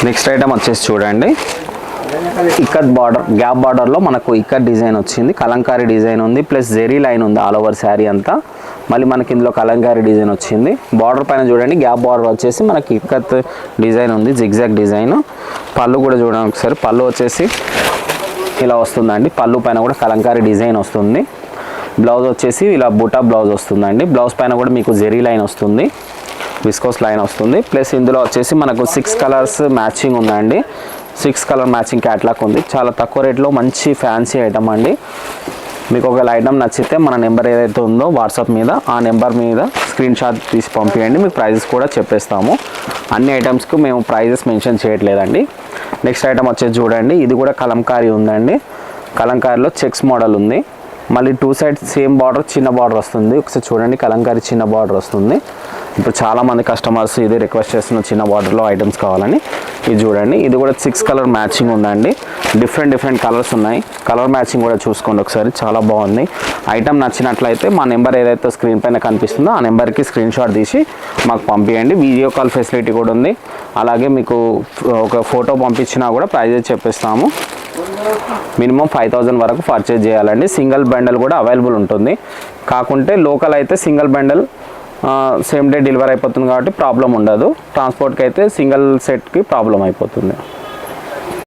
Next item వచ్చేసి చూడండి, ikat border, gap బార్డర్లో మనకు ఇక్కత్ డిజైన్ వచ్చింది, కలంకారీ డిజైన్ ఉంది, ప్లస్ జెరీ లైన్ ఉంది ఆల్ ఓవర్ శారీ అంతా. మళ్ళీ మనకి ఇందులో కలంకారీ డిజైన్ వచ్చింది. బార్డర్ పైన చూడండి గ్యాప్ బార్డర్ వచ్చేసి మనకి ఇక్కత్ డిజైన్ ఉంది, జిగ్జాగ్ డిజైన్. పళ్ళు కూడా చూడండి ఒకసారి, పళ్ళు వచ్చేసి ఇలా వస్తుందండి, పళ్ళు పైన కూడా కలంకారీ డిజైన్ వస్తుంది. బ్లౌజ్ వచ్చేసి ఇలా బూటా బ్లౌజ్ వస్తుందండి. బ్లౌజ్ పైన కూడా మీకు జెరీ లైన్ వస్తుంది, విస్కోస్ లైన్ వస్తుంది. ప్లస్ ఇందులో వచ్చేసి మనకు 6 కలర్స్ మ్యాచింగ్ ఉందండి, 6 కలర్ మ్యాచింగ్ క్యాట్లాగ్ ఉంది. చాలా తక్కువ రేట్లో మంచి ఫ్యాన్సీ ఐటమ్ అండి. మీకు ఒకవేళ ఐటమ్ నచ్చితే మన నెంబర్ ఏదైతే ఉందో వాట్సాప్ మీద, ఆ నెంబర్ మీద స్క్రీన్ షాట్ తీసి పంపించండి, మీకు ప్రైజెస్ కూడా చెప్పేస్తాము. అన్ని ఐటమ్స్కి మేము ప్రైజెస్ మెన్షన్ చేయట్లేదండి. నెక్స్ట్ ఐటమ్ వచ్చేసి చూడండి, ఇది కూడా కలంకారీ ఉందండి. కలంకారీలో చెక్స్ మోడల్ ఉంది, మళ్ళీ 2 సైడ్స్ సేమ్ బార్డర్, చిన్న బార్డర్ వస్తుంది. ఒకసారి చూడండి, కలంకారీ చిన్న బార్డర్ వస్తుంది. ఇప్పుడు చాలామంది కస్టమర్స్ ఇది రిక్వెస్ట్ చేస్తున్న చిన్న బార్డర్లో ఐటమ్స్ కావాలని. ఇది చూడండి, ఇది కూడా 6 కలర్ మ్యాచింగ్ ఉందండి. డిఫరెంట్ కలర్స్ ఉన్నాయి, కలర్ మ్యాచింగ్ కూడా చూసుకోండి ఒకసారి, చాలా బాగుంది. ఐటమ్ నచ్చినట్లయితే మా నెంబర్ ఏదైతే స్క్రీన్ పైన కనిపిస్తుందో ఆ నెంబర్కి స్క్రీన్ షాట్ తీసి మాకు పంపించండి. వీడియో కాల్ ఫెసిలిటీ కూడా ఉంది. అలాగే మీకు ఒక ఫోటో పంపించినా కూడా ప్రైజెస్ చెప్పిస్తాము. మినిమం 5000 వరకు పర్చేజ్ చేయాలండి. సింగిల్ బండల్ కూడా అవైలబుల్ ఉంటుంది. కాకుంటే లోకల్ అయితే single bundle same day delivery అయిపోతుంది కాబట్టి ప్రాబ్లం ఉండదు. ట్రాన్స్పోర్ట్కి అయితే సింగిల్ సెట్కి ప్రాబ్లం అయిపోతుంది.